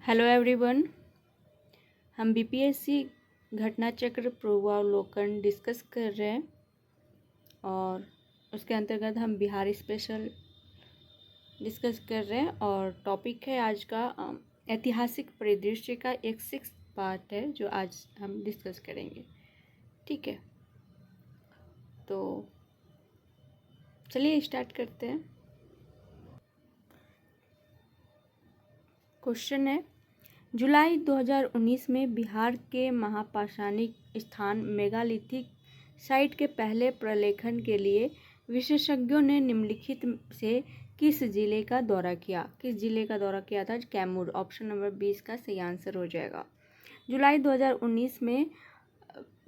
Hello everyone. हम BPSC घटना चक्र पूर्वावलोकन डिस्कस कर रहे हैं और उसके अंतर्गत हम बिहार स्पेशल डिस्कस कर रहे हैं और टॉपिक है आज का ऐतिहासिक परिदृश्य का एक 6th पार्ट है जो आज हम डिस्कस करेंगे। ठीक है, तो चलिए स्टार्ट करते हैं। क्वेश्चन है, जुलाई 2019 में बिहार के महापाषाणिक स्थान मेगालिथिक साइट के पहले प्रलेखन के लिए विशेषज्ञों ने निम्नलिखित से किस जिले का दौरा किया? किस जिले का दौरा किया था? कैमूर। ऑप्शन नंबर 20 का सही आंसर हो जाएगा। जुलाई 2019 में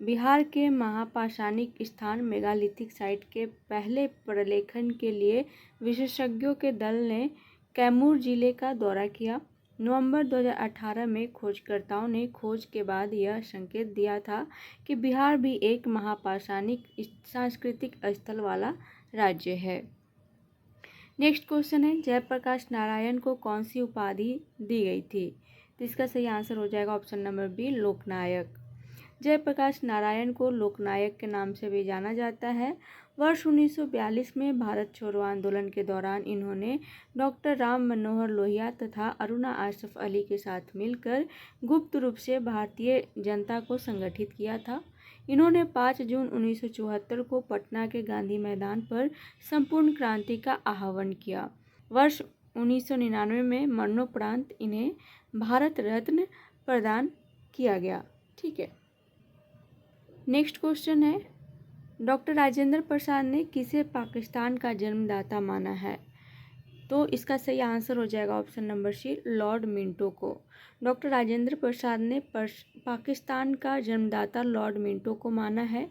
बिहार के महापाषाणिक स्थान मेगालिथिक साइट के पहले प्रलेखन के लिए विशेषज्ञों के दल ने कैमूर जिले का दौरा किया। नवंबर 2018 में खोजकर्ताओं ने खोज के बाद यह संकेत दिया था कि बिहार भी एक महापाषाणिक सांस्कृतिक स्थल वाला राज्य है। नेक्स्ट क्वेश्चन है, जयप्रकाश नारायण को कौन सी उपाधि दी गई थी? तो इसका सही आंसर हो जाएगा ऑप्शन नंबर बी, लोकनायक। जयप्रकाश नारायण को लोकनायक के नाम से भी जाना जाता है। वर्ष 1942 में भारत छोड़ो आंदोलन के दौरान इन्होंने डॉक्टर राम मनोहर लोहिया तथा अरुणा आसफ अली के साथ मिलकर गुप्त रूप से भारतीय जनता को संगठित किया था। इन्होंने 5 जून 1974 को पटना के गांधी मैदान पर संपूर्ण क्रांति का आह्वान किया। वर्ष 1999 में मरणोपरांत इन्हें भारत रत्न प्रदान किया गया। ठीक है, नेक्स्ट क्वेश्चन है, डॉक्टर राजेंद्र प्रसाद ने किसे पाकिस्तान का जन्मदाता माना है? तो इसका सही आंसर हो जाएगा option number C, Lord Minto को। डॉक्टर राजेंद्र प्रसाद ने पाकिस्तान का जन्मदाता लॉर्ड मिंटो को माना है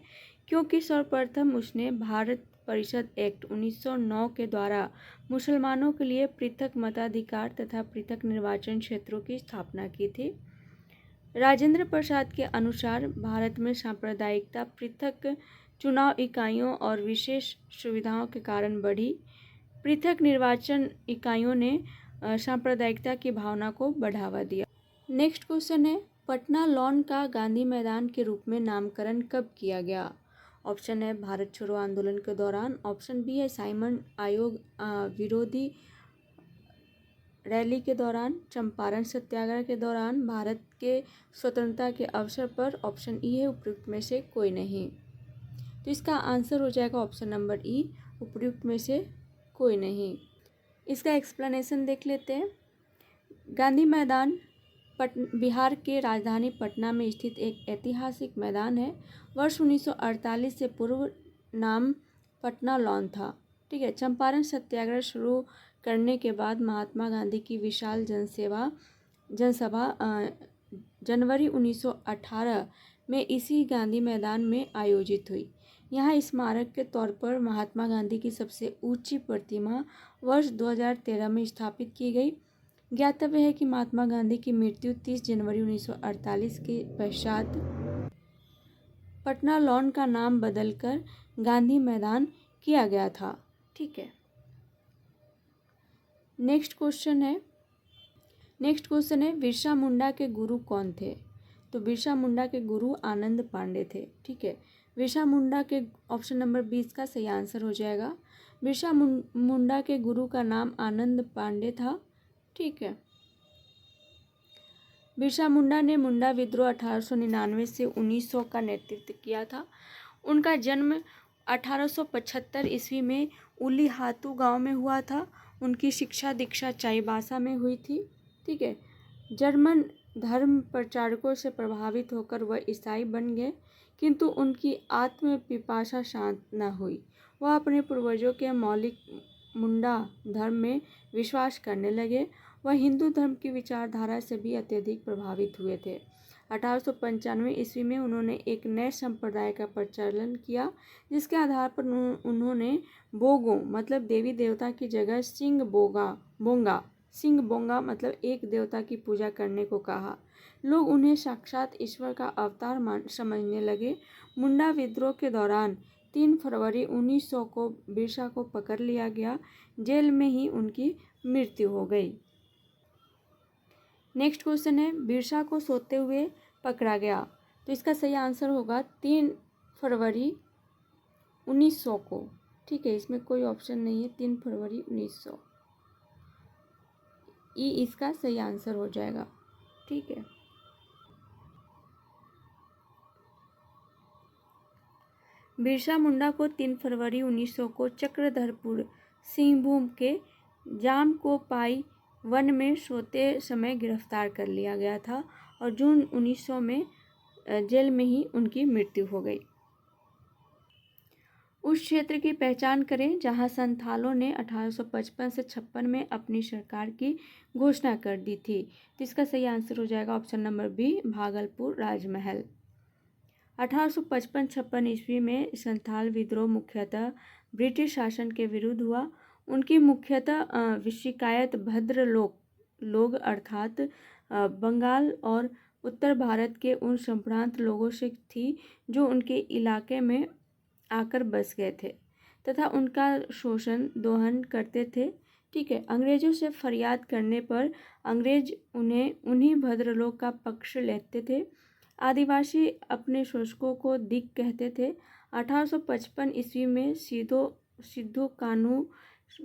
क्योंकि सर्वप्रथम उसने भारत परिषद एक्ट 1909 के द्वारा मुसलमानों के लिए पृथक मताधिकार तथा पृथक निर्वाचन क्षेत्रों की स्थापना की थी। राजेंद्र प्रसाद के अनुसार भारत में सांप्रदायिकता पृथक चुनाव इकाइयों और विशेष सुविधाओं के कारण बढ़ी। पृथक निर्वाचन इकाइयों ने सांप्रदायिकता की भावना को बढ़ावा दिया। नेक्स्ट क्वेश्चन है, पटना लॉन का गांधी मैदान के रूप में नामकरण कब किया गया? ऑप्शन है भारत छोड़ो आंदोलन के दौरान, ऑप्शन बी है साइमन आयोग विरोधी रैली के दौरान, चंपारण सत्याग्रह के दौरान, भारत के स्वतंत्रता के अवसर पर, ऑप्शन ई है उपयुक्त में से कोई नहीं। तो इसका आंसर हो जाएगा ऑप्शन नंबर ई, उपयुक्त में से कोई नहीं। इसका एक्सप्लेनेशन देख लेते हैं। गांधी मैदान बिहार के राजधानी पटना में स्थित एक ऐतिहासिक मैदान है। वर्ष 1948 से पूर्व नाम पटना लॉन था। ठीक है, चंपारण सत्याग्रह शुरू करने के बाद महात्मा गांधी की विशाल जनसभा जनवरी 1918 में इसी गांधी मैदान में आयोजित हुई। यहाँ स्मारक के तौर पर महात्मा गांधी की सबसे ऊंची प्रतिमा वर्ष 2013 में स्थापित की गई। ज्ञातव्य है कि महात्मा गांधी की मृत्यु 30 जनवरी 1948 के पश्चात पटना लॉन का नाम बदलकर गांधी मैदान किया गया था। ठीक है, नेक्स्ट क्वेश्चन है बिरसा मुंडा के गुरु कौन थे? तो बिरसा मुंडा के गुरु आनंद पांडे थे। ठीक है, बिरसा मुंडा के ऑप्शन नंबर 20 का सही आंसर हो जाएगा। बिरसा मुंडा के गुरु का नाम आनंद पांडे था। ठीक है, बिरसा मुंडा ने मुंडा विद्रोह 1899 से 1900 का नेतृत्व किया था। उनका जन्म 1875 ईस्वी में उलीहातू गांव में हुआ था। उनकी शिक्षा दीक्षा चाईबासा में हुई थी। ठीक है, जर्मन धर्म प्रचारकों से प्रभावित होकर वह ईसाई बन गए, किंतु उनकी आत्म पिपासा शांत न हुई। वह अपने पूर्वजों के मौलिक मुंडा धर्म में विश्वास करने लगे। वह हिंदू धर्म की विचारधारा से भी अत्यधिक प्रभावित हुए थे। 1895 ईस्वी में उन्होंने एक नए संप्रदाय का प्रचलन किया, जिसके आधार पर उन्होंने बोगो मतलब देवी देवता की जगह सिंह बोंगा मतलब एक देवता की पूजा करने को कहा। लोग उन्हें साक्षात ईश्वर का अवतार समझने लगे। मुंडा विद्रोह के दौरान 3 फरवरी 1900 को बिरसा को पकड़ लिया गया। जेल में ही उनकी मृत्यु हो गई। नेक्स्ट क्वेश्चन है, बिरसा को सोते हुए पकड़ा गया। तो इसका सही आंसर होगा 3 फरवरी 1900 को। ठीक है, इसमें कोई ऑप्शन नहीं है, 3 फरवरी 1900 ई इसका सही आंसर हो जाएगा। ठीक है, बिरसा मुंडा को 3 फरवरी 1900 को चक्रधरपुर सिंहभूम के जामकोपाई वन में सोते समय गिरफ्तार कर लिया गया था और जून 1900 में जेल में ही उनकी मृत्यु हो गई। उस क्षेत्र की पहचान करें जहां संथालों ने 1855 से 56 में अपनी सरकार की घोषणा कर दी थी। तो इसका सही आंसर हो जाएगा ऑप्शन नंबर बी, भागलपुर राजमहल। 1855-56 ईस्वी में संथाल विद्रोह मुख्यतः ब्रिटिश शासन के विरुद्ध हुआ। उनकी मुख्यतः शिकायत भद्र लोग अर्थात बंगाल और उत्तर भारत के उन संभ्रांत लोगों से थी जो उनके इलाके में आकर बस गए थे तथा उनका शोषण दोहन करते थे। ठीक है, अंग्रेजों से फरियाद करने पर अंग्रेज उन्हीं भद्रलोक का पक्ष लेते थे। आदिवासी अपने शोषकों को दिक कहते थे। 1855 ईस्वी में सिद्धू कान्हू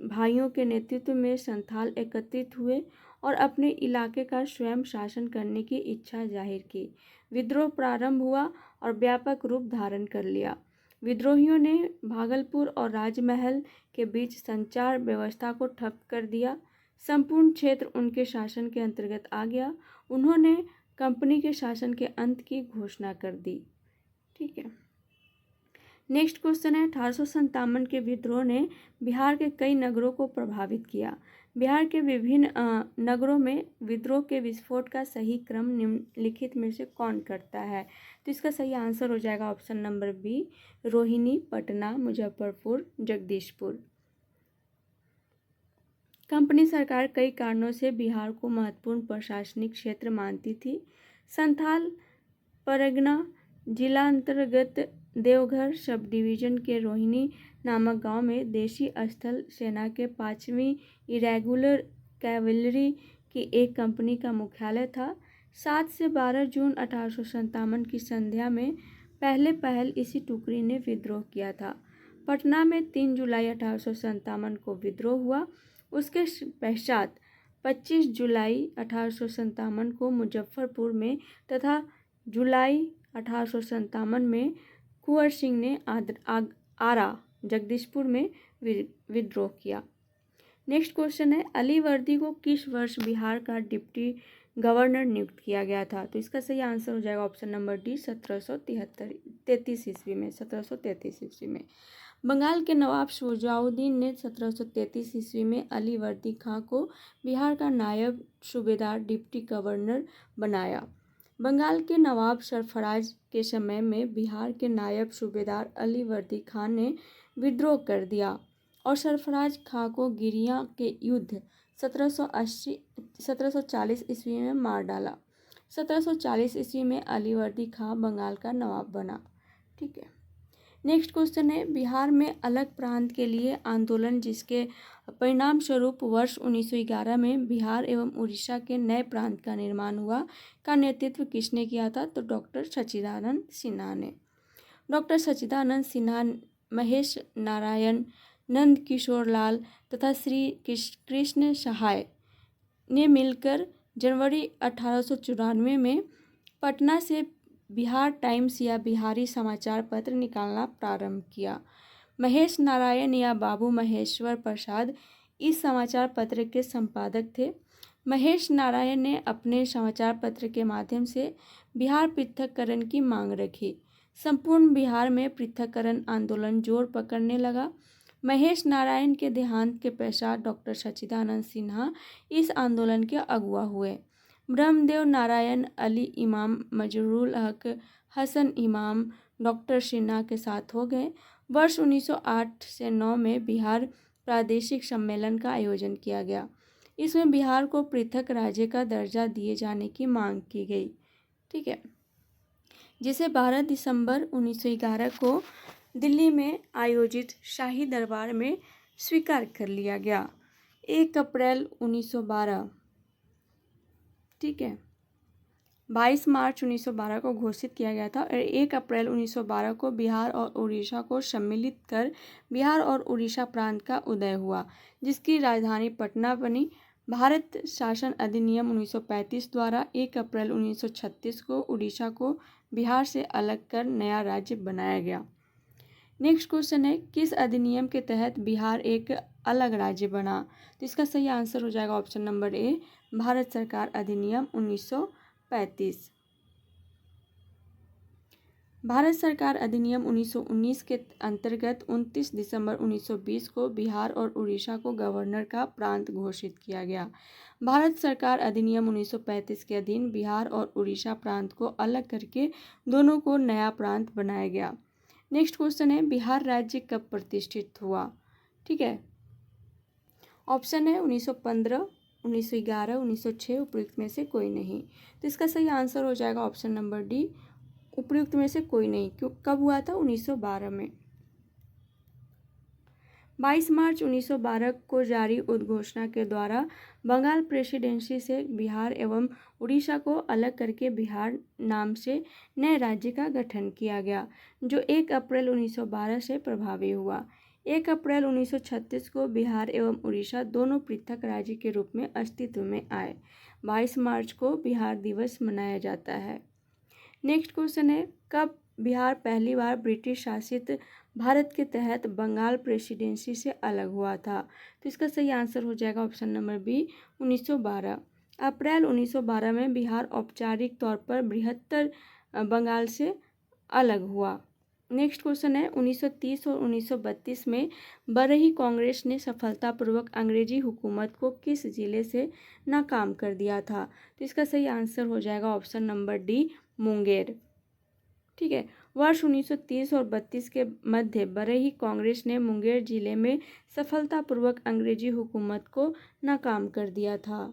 भाइयों के नेतृत्व में संथाल एकत्रित हुए और अपने इलाके का स्वयं शासन करने की इच्छा जाहिर की। विद्रोह प्रारंभ हुआ और व्यापक रूप धारण कर लिया। विद्रोहियों ने भागलपुर और राजमहल के बीच संचार व्यवस्था को ठप कर दिया। संपूर्ण क्षेत्र उनके शासन के अंतर्गत आ गया। उन्होंने कंपनी के शासन के अंत की घोषणा कर दी। ठीक है, नेक्स्ट क्वेश्चन है, 1857 के विद्रोह ने बिहार के कई नगरों को प्रभावित किया। बिहार के विभिन्न नगरों में विद्रोह के विस्फोट का सही क्रम निम्नलिखित में से कौन करता है? तो इसका सही आंसर हो जाएगा option number B, Rohini, Patna, Muzaffarpur, Jagdishpur. Company सरकार कई कारणों से बिहार को महत्वपूर्ण प्रशासनिक क्षेत्र मानती थी। संथाल परगना जिला अंतर्गत देवघर सब डिवीजन के रोहिणी नामक गांव में देशी स्थल सेना के 5वीं इरेगुलर कैवलरी की एक कंपनी का मुख्यालय था। 7 से 12 जून 1857 की संध्या में पहल इसी टुकड़ी ने विद्रोह किया था। पटना में 3 जुलाई 1857 को विद्रोह हुआ। उसके पश्चात 25 जुलाई 1857 को मुजफ्फरपुर में तथा जुलाई 1857 में कुंवर सिंह ने आरा जगदीशपुर में विद्रोह किया। नेक्स्ट क्वेश्चन है, अली वर्दी को किस वर्ष बिहार का डिप्टी गवर्नर नियुक्त किया गया था? तो इसका सही आंसर हो जाएगा ऑप्शन नंबर डी, 1733 ईस्वी में। 1733 ईस्वी में बंगाल के नवाब शुजाउद्दीन ने 1733 ईस्वी में अली वर्दी खां को बिहार का नायब सूबेदार डिप्टी गवर्नर बनाया। बंगाल के नवाब सरफराज के समय में बिहार के नायब सूबेदार अली वर्दी खान ने विद्रोह कर दिया और सरफराज खां को गिरिया के युद्ध 1740 ईस्वी में मार डाला। 1740 ईस्वी में अली वर्दी खां बंगाल का नवाब बना। ठीक है, नेक्स्ट क्वेश्चन है, बिहार में अलग प्रांत के लिए आंदोलन जिसके परिणाम स्वरूप वर्ष 1911 में बिहार एवं उड़ीसा के नए प्रांत का निर्माण हुआ का नेतृत्व किसने किया था? तो डॉक्टर सच्चिदानंद सिन्हा ने। डॉक्टर सच्चिदानंद सिन्हा, महेश नारायण, नंद किशोर लाल तथा श्री कृष्ण सहाय ने मिलकर जनवरी 1894 में पटना से बिहार टाइम्स या बिहारी समाचार पत्र निकालना प्रारंभ किया। महेश नारायण या बाबू महेश्वर प्रसाद इस समाचार पत्र के संपादक थे। महेश नारायण ने अपने समाचार पत्र के माध्यम से बिहार पृथक्करण की मांग रखी। संपूर्ण बिहार में पृथक्करण आंदोलन जोर पकड़ने लगा। महेश नारायण के देहांत के पश्चात डॉक्टर सच्चिदानंद सिन्हा इस आंदोलन के अगुवा हुए। ब्रह्मदेव नारायण, अली इमाम, मजरूल हक, हसन इमाम डॉक्टर सिन्हा के साथ हो गए। वर्ष 1908 से 9 में बिहार प्रादेशिक सम्मेलन का आयोजन किया गया। इसमें बिहार को पृथक राज्य का दर्जा दिए जाने की मांग की गई। ठीक है, जिसे 12 दिसंबर 1911 को दिल्ली में आयोजित शाही दरबार में स्वीकार कर लिया गया। 1 अप्रैल 1912 ठीक है। 22 मार्च 1912 को घोषित किया गया था और 1 अप्रैल 1912 को बिहार और उड़ीसा को सम्मिलित कर बिहार और उड़ीसा प्रांत का उदय हुआ, जिसकी राजधानी पटना बनी। भारत शासन अधिनियम 1935 द्वारा 1 अप्रैल 1936 को उड़ीसा को बिहार से अलग कर नया राज्य बनाया गया। नेक्स्ट क्वेश्चन है, किस अधिनियम के तहत बिहार एक अलग राज्य बना? तो इसका सही आंसर हो जाएगा ऑप्शन नंबर ए, भारत सरकार अधिनियम 1935। भारत सरकार अधिनियम 1919 के अंतर्गत 29 दिसंबर 1920 को बिहार और उड़ीसा को गवर्नर का प्रांत घोषित किया गया। भारत सरकार अधिनियम 1935 के अधीन बिहार और उड़ीसा प्रांत को अलग करके दोनों को नया प्रांत बनाया गया। नेक्स्ट क्वेश्चन है, बिहार राज्य कब प्रतिष्ठित हुआ? ठीक है, ऑप्शन है 1915, 1911, 1906, उपयुक्त में से कोई नहीं। तो इसका सही आंसर हो जाएगा ऑप्शन नंबर डी, उपयुक्त में से कोई नहीं। क्यों, कब हुआ था? 1912 में। 22 मार्च 1912 को जारी उद्घोषणा के द्वारा बंगाल प्रेसिडेंसी से बिहार एवं उड़ीसा को अलग करके बिहार नाम से नए राज्य का गठन किया गया, जो 1 अप्रैल 1912 से प्रभावी हुआ। 1 अप्रैल 1936 को बिहार एवं उड़ीसा दोनों पृथक राज्य के रूप में अस्तित्व में आए। 22 मार्च को बिहार दिवस मनाया जाता है। नेक्स्ट क्वेश्चन है, कब बिहार पहली बार ब्रिटिश शासित भारत के तहत बंगाल प्रेसिडेंसी से अलग हुआ था? तो इसका सही आंसर हो जाएगा ऑप्शन नंबर बी, 1912। अप्रैल 1912 में बिहार औपचारिक तौर पर बृहत्तर बंगाल से अलग हुआ। नेक्स्ट क्वेश्चन है, 1930 और 1932 में बरही कांग्रेस ने सफलतापूर्वक अंग्रेजी हुकूमत को किस जिले से नाकाम कर दिया था? तो इसका सही आंसर हो जाएगा ऑप्शन नंबर डी, मुंगेर। ठीक है, वर्ष 1930 और 32 के मध्य बरही कांग्रेस ने मुंगेर जिले में सफलतापूर्वक अंग्रेजी हुकूमत को नाकाम कर दिया था।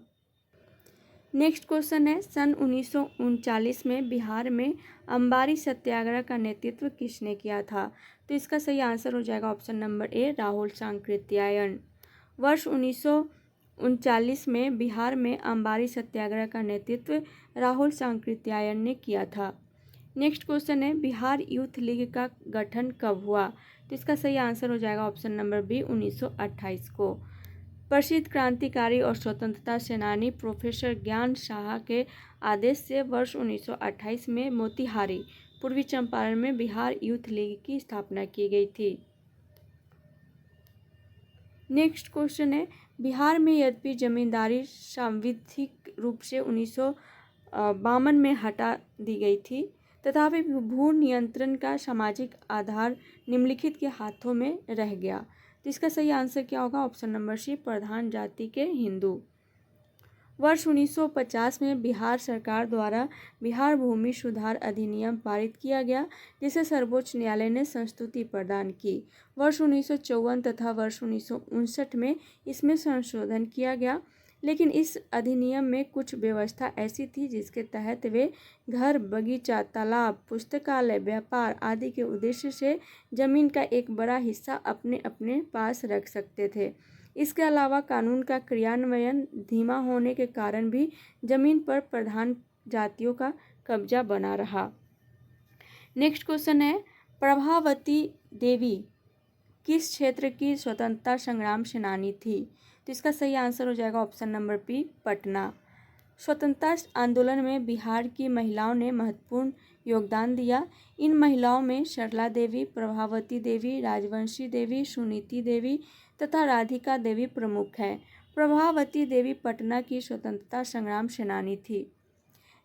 नेक्स्ट क्वेश्चन है, सन 1939 में बिहार में अंबारी सत्याग्रह का नेतृत्व किसने किया था? तो इसका सही आंसर हो जाएगा ऑप्शन नंबर ए, राहुल सांकृत्यायन। वर्ष 1939 में बिहार में अंबारी सत्याग्रह का नेतृत्व राहुल सांकृत्यायन ने किया था। नेक्स्ट क्वेश्चन है, बिहार यूथ लीग का गठन कब हुआ? तो इसका सही आंसर हो जाएगा ऑप्शन नंबर बी, 1928 को। प्रसिद्ध क्रांतिकारी और स्वतंत्रता सेनानी प्रोफेसर ज्ञान साहा के आदेश से वर्ष 1928 में मोतिहारी, पूर्वी चंपारण में बिहार यूथ लीग की स्थापना की गई थी। नेक्स्ट क्वेश्चन है, बिहार में यद्यपि जमींदारी सांविधिक रूप से 1952 में हटा दी गई थी, तथापि भू नियंत्रण का सामाजिक आधार निम्नलिखित के हाथों में रह गया। तो इसका सही आंसर क्या होगा? ऑप्शन नंबर सी, प्रधान जाति के हिंदू। वर्ष 1950 में बिहार सरकार द्वारा बिहार भूमि सुधार अधिनियम पारित किया गया, जिसे सर्वोच्च न्यायालय ने संस्तुति प्रदान की। वर्ष 1954 तथा वर्ष 1959 में इसमें संशोधन किया गया, लेकिन इस अधिनियम में कुछ व्यवस्था ऐसी थी जिसके तहत वे घर, बगीचा, तालाब, पुस्तकालय, व्यापार आदि के उद्देश्य से जमीन का एक बड़ा हिस्सा अपने अपने पास रख सकते थे। इसके अलावा कानून का क्रियान्वयन धीमा होने के कारण भी जमीन पर प्रधान जातियों का कब्जा बना रहा। नेक्स्ट क्वेश्चन है, प्रभावती देवी किस क्षेत्र की स्वतंत्रता संग्राम सेनानी थी? तो इसका सही आंसर हो जाएगा ऑप्शन नंबर बी, पटना। स्वतंत्रता आंदोलन में बिहार की महिलाओं ने महत्वपूर्ण योगदान दिया। इन महिलाओं में सरला देवी, प्रभावती देवी, राजवंशी देवी, सुनीति देवी तथा राधिका देवी प्रमुख हैं। प्रभावती देवी पटना की स्वतंत्रता संग्राम सेनानी थी।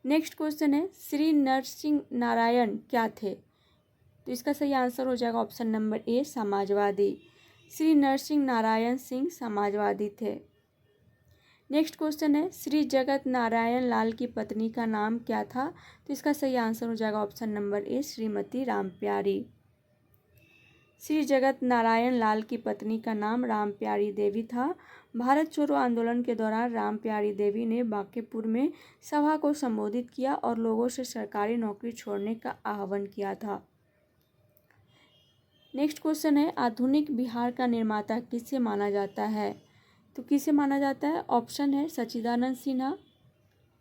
नेक्स्ट क्वेश्चन है, श्री नरसिंह नारायण क्या थे? तो इसका सही आंसर हो जाएगा ऑप्शन नंबर ए, समाजवादी। श्री नरसिंह नारायण सिंह समाजवादी थे। नेक्स्ट क्वेश्चन है, श्री जगत नारायण लाल की पत्नी का नाम क्या था? तो इसका सही आंसर हो जाएगा ऑप्शन नंबर ए, श्रीमती रामप्यारी। श्री जगत नारायण लाल की पत्नी का नाम रामप्यारी देवी था। भारत छोड़ो आंदोलन के दौरान रामप्यारी देवी ने बांकेपुर में सभा को संबोधित किया और लोगों से सरकारी नौकरी छोड़ने का आह्वान किया था। नेक्स्ट क्वेश्चन है, आधुनिक बिहार का निर्माता किसे माना जाता है? तो किसे माना जाता है? ऑप्शन है सच्चिदानंद सिन्हा,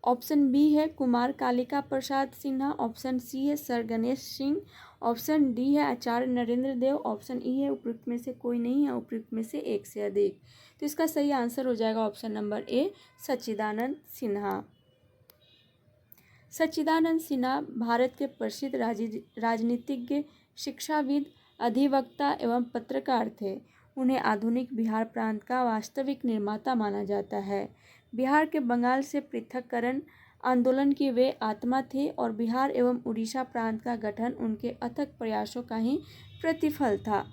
ऑप्शन बी है कुमार कालिका प्रसाद सिन्हा, ऑप्शन सी है sir Ganesh Singh, option D है आचार्य नरेंद्र देव, ऑप्शन ई है उपयुक्त में से कोई नहीं है, उपयुक्त में से एक से अधिक। तो इसका सही आंसर हो जाएगा ऑप्शन नंबर ए सच्चिदानंद सिन्हा। सच्चिदानंद सिन्हा भारत के प्रसिद्ध राजनीतिज्ञ, शिक्षाविद, अधिवक्ता एवं पत्रकार थे। उन्हें आधुनिक बिहार प्रांत का वास्तविक निर्माता माना जाता है। बिहार के बंगाल से पृथक्करण आंदोलन की वे आत्मा थे और बिहार एवं उड़ीसा प्रांत का गठन उनके अथक प्रयासों का ही प्रतिफल था।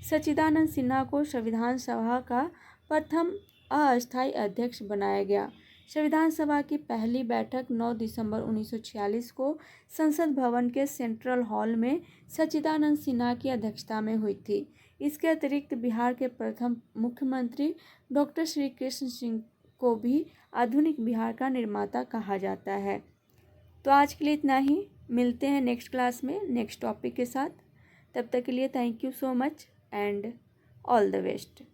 सच्चिदानंद सिन्हा को संविधान सभा का प्रथम अस्थायी अध्यक्ष बनाया गया। संविधान सभा की पहली बैठक 9 दिसंबर 1946 को संसद भवन के सेंट्रल हॉल में सच्चिदानंद सिन्हा की अध्यक्षता में हुई थी। इसके अतिरिक्त बिहार के प्रथम मुख्यमंत्री डॉक्टर श्री कृष्ण सिंह को भी आधुनिक बिहार का निर्माता कहा जाता है। तो आज के लिए इतना ही, मिलते हैं नेक्स्ट क्लास में नेक्स्ट टॉपिक के साथ। तब तक के लिए thank you so much and all the best.